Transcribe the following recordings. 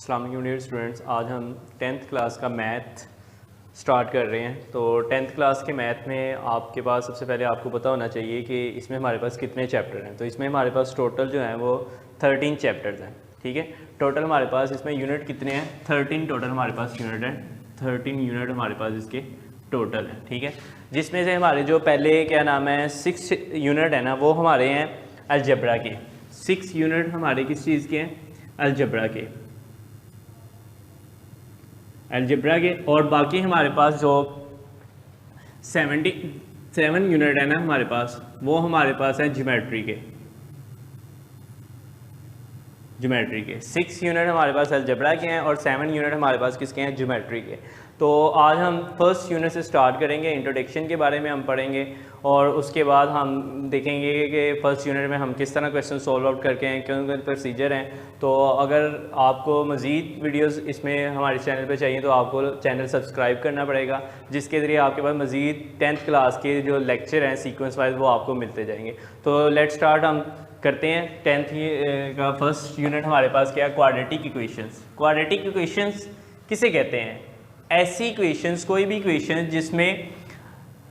अस्सलाम वालेकुम dear students, आज हम 10th क्लास का मैथ स्टार्ट कर रहे हैं। तो 10th क्लास के मैथ में आपके पास सबसे पहले आपको पता होना चाहिए कि इसमें हमारे पास कितने चैप्टर हैं। तो इसमें हमारे पास टोटल जो है वो 13 चैप्टर्स हैं। ठीक है, टोटल हमारे पास इसमें यूनिट कितने हैं? 13 टोटल हमारे पास यूनिट हैं। 13 यूनिट हमारे पास इसके टोटल हैं। ठीक है, जिसमें से हमारे जो पहले क्या नाम है 6 यूनिट है ना, वो हमारे हैं अलजबरा के। 6 यूनिट हमारे किस चीज़ के हैं? अलजबरा के, अलजेब्रा के। और बाकी हमारे पास जो 77 यूनिट है ना हमारे पास, वो हमारे पास है ज्योमेट्री के। ज्योमेट्री के 6 यूनिट हमारे पास अलजेब्रा के हैं और 7 यूनिट हमारे पास किसके हैं? ज्योमेट्री के। तो आज हम फर्स्ट यूनिट से स्टार्ट करेंगे, इंट्रोडक्शन के बारे में हम पढ़ेंगे और उसके बाद हम देखेंगे कि फ़र्स्ट यूनिट में हम किस तरह क्वेश्चन सॉल्व आउट करके हैं, क्यों प्रोसीजर हैं। तो अगर आपको मज़ीद वीडियोस इसमें हमारे चैनल पे चाहिए तो आपको चैनल सब्सक्राइब करना पड़ेगा, जिसके ज़रिए आपके पास मज़ीद 10th क्लास के जो लेक्चर हैं सीक्वेंस वाइज वो आपको मिलते जाएंगे। तो लेट स्टार्ट, हम करते हैं 10th का फर्स्ट यूनिट। हमारे पास क्या है? Quadratic equations. क्वाड्रेटिक इक्वेशंस किसे कहते हैं? ऐसी इक्वेशंस, कोई भी इक्वेशन जिसमें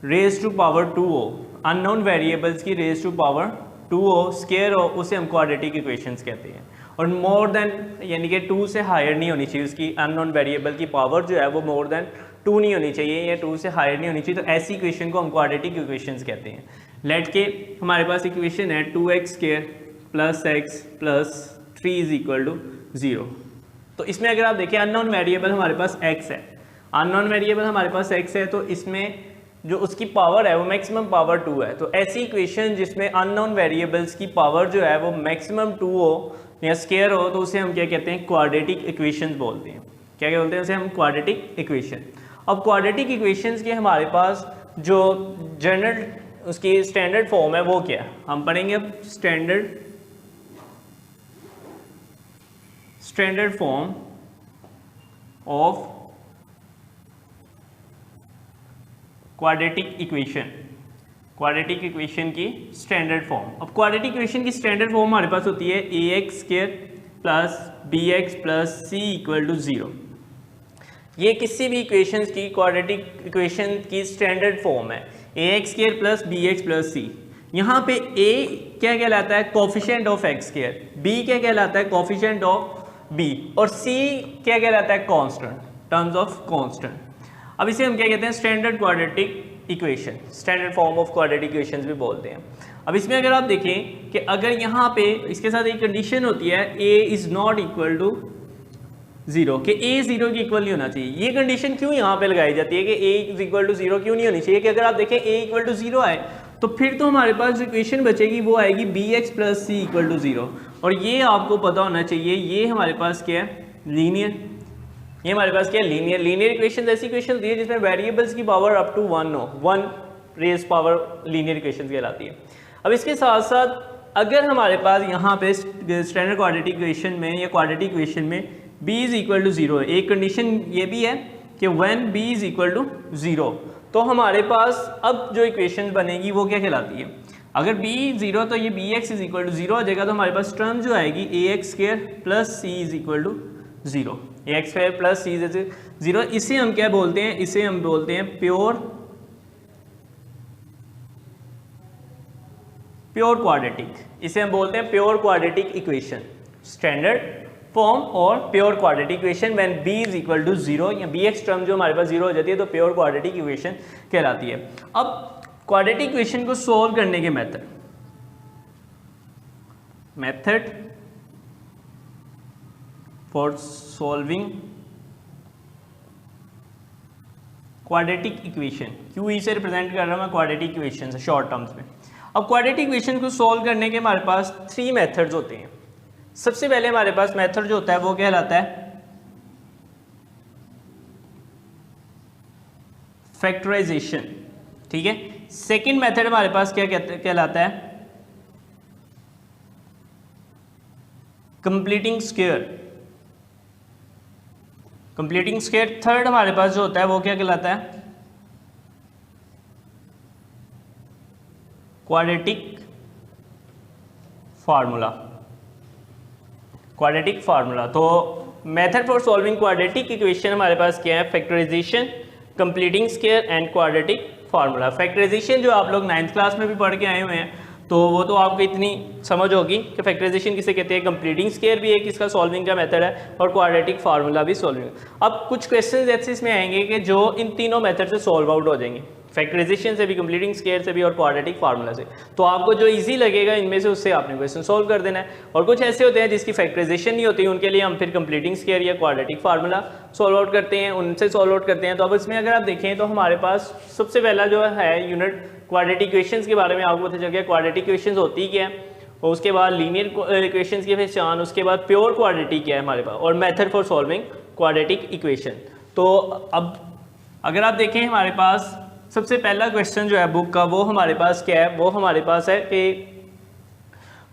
रेज टू पावर 2 हो, अननोन वेरिएबल्स की रेज टू पावर 2 हो, स्केयर हो, उसे हम क्वाड्रेटिक इक्वेशंस कहते हैं। और मोर देन यानी कि 2 से हायर नहीं होनी चाहिए, उसकी अननोन वेरिएबल की पावर जो है वो मोर देन 2 नहीं होनी चाहिए या 2 से हायर नहीं होनी चाहिए। तो ऐसी इक्वेशन को हम क्वाड्रेटिक इक्वेशंस कहते हैं। लेट के हमारे पास इक्वेशन है 2x square plus x plus 3 is equal to 0। तो इसमें अगर आप देखें अननोन वेरिएबल हमारे पास x है, अननोन वेरिएबल हमारे पास x है, तो इसमें जो उसकी पावर है वो मैक्सिमम पावर 2 है। तो ऐसी इक्वेशन जिसमें अननोन वेरिएबल्स की पावर जो है वो मैक्सिमम 2 हो या स्केयर हो, तो उसे हम क्या कहते हैं? क्वाड्रेटिक इक्वेशंस बोलते हैं। क्या बोलते हैं उसे? हम क्वाड्रेटिक इक्वेशन। अब क्वाड्रेटिक इक्वेशंस के हमारे पास जो जनरल उसकी स्टैंडर्ड फॉर्म है वो क्या है, हम पढ़ेंगे अब। Standard form of quadratic equation. Quadratic equation की स्टैंडर्ड फॉर्म। अब क्वाड्रेटिक इक्वेशन की स्टैंडर्ड फॉर्म हमारे पास होती है ax square plus bx plus c equal to 0। ये किसी भी इक्वेशंस की क्वाड्रेटिक इक्वेशन की स्टैंडर्ड फॉर्म है, ax square plus bx plus c। यहाँ पे a क्या कहलाता है? Coefficient of x square, b क्या कहलाता है? कोफिशिएंट ऑफ b, और c क्या कहलाता है? Constant, terms of constant. अब इसे हम क्या कहते हैं? Standard quadratic equation, standard form of quadratic equations भी बोलते हैं। अब इसमें अगर आप देखें कि अगर यहाँ पे इसके साथ एक कंडीशन होती है a is not equal to 0, कि a 0 के इक्वल नहीं होना चाहिए। ये कंडीशन क्यों यहाँ पे लगाई जाती है कि a इज इक्वल टू 0 क्यों नहीं होनी चाहिए? कि अगर आप देखें a इक्वल टू 0 आए तो फिर तो हमारे पास जो इक्वेशन बचेगी वो आएगी bx plus c equal to 0। और ये आपको पता होना चाहिए, ये हमारे पास क्या है? लीनियर। ये हमारे पास क्या है? लीनियर। लीनियर इक्वेशन ऐसी इक्वेशन दी है जिसमें वेरिएबल्स की पावर अप टू 1 हो, 1 रेज पावर लीनियर इक्वेशन कहलाती है। अब इसके साथ साथ अगर हमारे पास यहाँ पे स्टैंडर्ड क्वाड्रेटिक इक्वेशन में या क्वाड्रेटिक इक्वेशन में b इज इक्वल टू 0 है, एक कंडीशन ये भी है कि when b is equal to 0, तो हमारे पास अब जो इक्वेशन बनेगी वो क्या कहलाती है? अगर b 0 तो ये bx इज इक्वल टू 0 हो जाएगा, तो हमारे पास टर्म जो आएगी ax square plus c is equal to 0। ax square plus c is 0। इसे हम क्या बोलते हैं? इसे हम बोलते हैं प्योर क्वाड्रेटिक। इसे हम बोलते हैं pure quadratic equation, standard form और pure quadratic equation when b is equal to 0 या bx टर्म जो हमारे पास 0 हो जाती है तो प्योर क्वाड्रेटिक इक्वेशन कहलाती है। अब क्वाड्रेटिक इक्वेशन को सोल्व करने के method for solving quadratic equation, QE से रिप्रेजेंट कर रहा हूं मैं क्वाड्रेटिक इक्वेशन से शॉर्ट टर्म्स में। अब क्वाड्रेटिक इक्वेशन को सॉल्व करने के हमारे पास 3 मेथड्स होते हैं। सबसे पहले हमारे पास मेथड जो होता है वो कहलाता है फैक्टराइजेशन। ठीक है, सेकंड मेथड हमारे पास क्या कहलाता है? Completing square. Completing square. Third हमारे पास जो होता है वो क्या कहलाता है? Quadratic formula. Quadratic formula. तो method for solving quadratic equation हमारे पास क्या है, factorization, completing square and quadratic formula. Factorization जो आप लोग 9th क्लास में भी पढ़ के आए हुए हैं, तो वो तो आपको इतनी समझ होगी कि फैक्टराइजेशन किसे कहते हैं, कंप्लीटिंग स्क्वायर भी एक इसका सॉल्विंग का मेथड है और क्वाड्रेटिक फार्मूला भी सॉल्विंग। अब कुछ क्वेश्चंस ऐसे इसमें आएंगे कि जो इन तीनों मेथड से सॉल्व आउट हो जाएंगे, फैक्टराइजेशन से भी, कंप्लीटिंग स्क्वायर से भी और क्वाड्रेटिक फार्मूला से। तो आपको जो इजी लगेगा इनमें से उससे आपने क्वेश्चन सॉल्व कर देना है। और कुछ ऐसे होते हैं जिसकी फैक्टराइजेशन नहीं होती, उनके लिए हम फिर कंप्लीटिंग स्क्वायर या क्वाड्रेटिक फार्मूला सॉल्व आउट करते हैं, उनसे सॉल्व आउट करते हैं। तो अब इसमें अगर आप देखें तो हमारे पास सबसे पहला जो है यूनिट क्वाड्रेटिक इक्वेशंस के बारे में आपको पता चल गया। क्वाड्रेटिक इक्वेशंस होती क्या है, और उसके बाद लीनियर इक्वेशंस की पहचान, उसके बाद प्योर क्वाड्रेटिक क्या है हमारे पास, और method for solving quadratic equation. तो अब अगर आप देखें हमारे पास सबसे पहला क्वेश्चन जो है बुक का, वो हमारे पास क्या है, वो हमारे पास है कि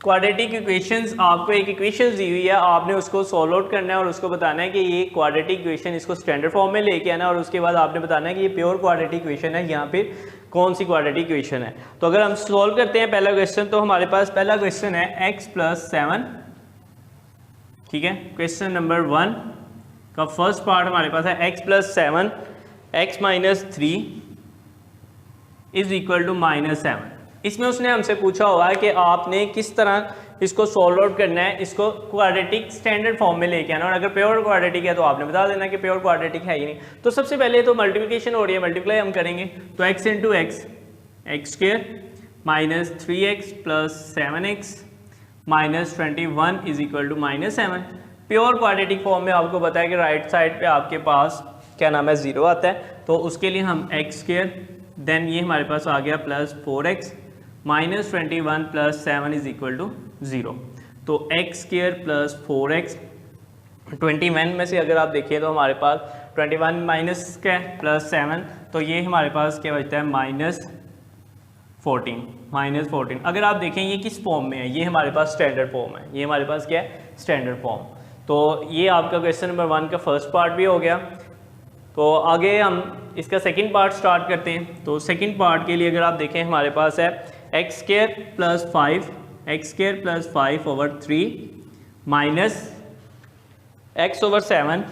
क्वाड्रेटिक इक्वेशंस, आपको एक इक्वेशन दी हुई है, आपने उसको सॉल्व आउट करना है और उसको बताना है कि ये क्वाड्रेटिक इक्वेशन, इसको स्टैंडर्ड फॉर्म में लेके आना है, और उसके बाद आपने बताना है कि ये प्योर क्वाड्रेटिक इक्वेशन है, यहाँ पे कौन सी क्वाड्रेटिक इक्वेशन है। तो अगर हम सॉल्व करते हैं पहला क्वेश्चन, तो हमारे पास पहला क्वेश्चन है x + 7, ठीक है। क्वेश्चन नंबर 1 का फर्स्ट पार्ट हमारे पास है x + 7 x - 3 = -7। इसमें उसने हमसे पूछा हुआ है कि आपने किस तरह इसको सॉल्व आउट करना है, इसको क्वाड्रेटिक स्टैंडर्ड फॉर्म में लेके आना, और अगर प्योर क्वाड्रेटिक है तो आपने बता देना कि प्योर क्वाड्रेटिक है ही नहीं। तो सबसे पहले तो मल्टीप्लिकेशन हो रही है, मल्टीप्लाई हम करेंगे, तो x × x, x² - 3x + 7x - 21 = -7। Pure quadratic form में आपको पता है कि राइट साइड पे आपके पास क्या नाम है, 0 आता है, तो उसके लिए हम x², देन ये हमारे पास आ गया +4x - 21 + 7 = 0। तो x² + 4x, 21 में से अगर आप देखिए तो हमारे पास 21 माइनस क्या है +7, तो ये हमारे पास क्या बचता है -14। अगर आप देखें ये किस फॉर्म में है, ये हमारे पास स्टैंडर्ड फॉर्म है, ये हमारे पास क्या है, स्टैंडर्ड फॉर्म। तो ये आपका क्वेश्चन नंबर 1 का फर्स्ट पार्ट भी हो गया। तो आगे हम इसका सेकंड पार्ट स्टार्ट करते हैं। तो सेकंड पार्ट के लिए अगर आप देखें हमारे पास है x² + 5 + 5/3 माइनस x/7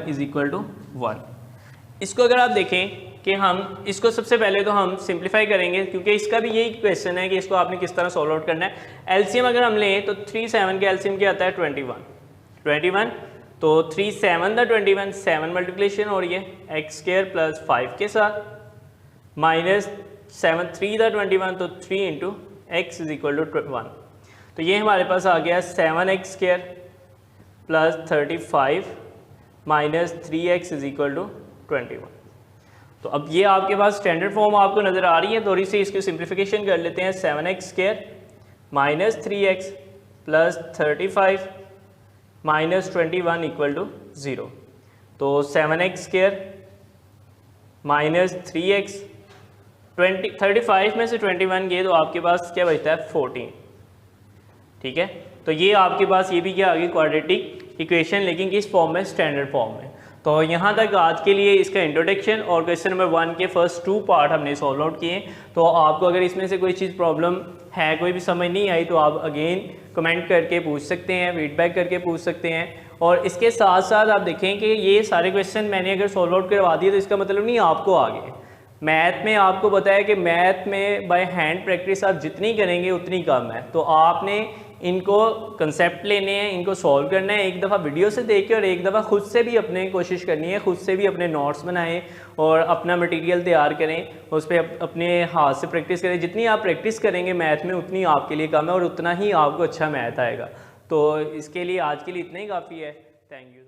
= 1। इसको अगर आप देखें कि हम इसको सबसे पहले तो हम सिंप्लीफाई करेंगे, क्योंकि इसका भी यही क्वेश्चन है कि इसको आपने किस तरह सॉल्व आउट करना है। एलसीएम अगर हम लें तो 3 7 का एलसीएम क्या आता है, 21। तो 3 7 दा 21, 7 मल्टीप्लिकेशन हो रही है x² + 5 के साथ, -7 3 दा 21, तो 3 × x = 1। तो ये हमारे पास आ गया 7x² + 35 - 3x = 21। तो अब ये आपके पास स्टैंडर्ड फॉर्म आपको नज़र आ रही है, थोड़ी सी इसकी सिंप्लीफिकेशन कर लेते हैं। 7x² - 3x + 35 - 21 = 0। तो 7x² - 3x, 35 में से 21 गए तो आपके पास क्या बचता है, 14, ठीक है। तो ये आपके पास ये भी क्या आ गई, क्वाड्रेटिक इक्वेशन, लेकिन किस फॉर्म में, स्टैंडर्ड फॉर्म में। तो यहाँ तक आज के लिए इसका इंट्रोडक्शन और क्वेश्चन नंबर 1 के फर्स्ट 2 पार्ट हमने सॉल्व आउट किए। तो आपको अगर इसमें से कोई चीज़ प्रॉब्लम है, कोई भी समझ नहीं आई, तो आप अगेन कमेंट करके पूछ सकते हैं, फीडबैक करके पूछ सकते हैं। और इसके साथ साथ आप देखें कि ये सारे क्वेश्चन मैंने अगर सॉल्व आउट करवा दिए तो इसका मतलब नहीं आपको आगे मैथ में, आपको बताया कि मैथ में बाय हैंड प्रैक्टिस आप जितनी करेंगे उतनी कम है। तो आपने इनको कंसेप्ट लेने हैं, इनको सॉल्व करना है, एक दफ़ा वीडियो से देख के और एक दफ़ा खुद से भी अपने कोशिश करनी है, खुद से भी अपने नोट्स बनाएं और अपना मटेरियल तैयार करें, उस पर अपने हाथ से प्रैक्टिस करें। जितनी आप प्रैक्टिस करेंगे मैथ में उतनी आपके लिए कम है और उतना ही आपको अच्छा मैथ आएगा। तो इसके लिए आज के लिए इतना ही काफ़ी है। Thank you.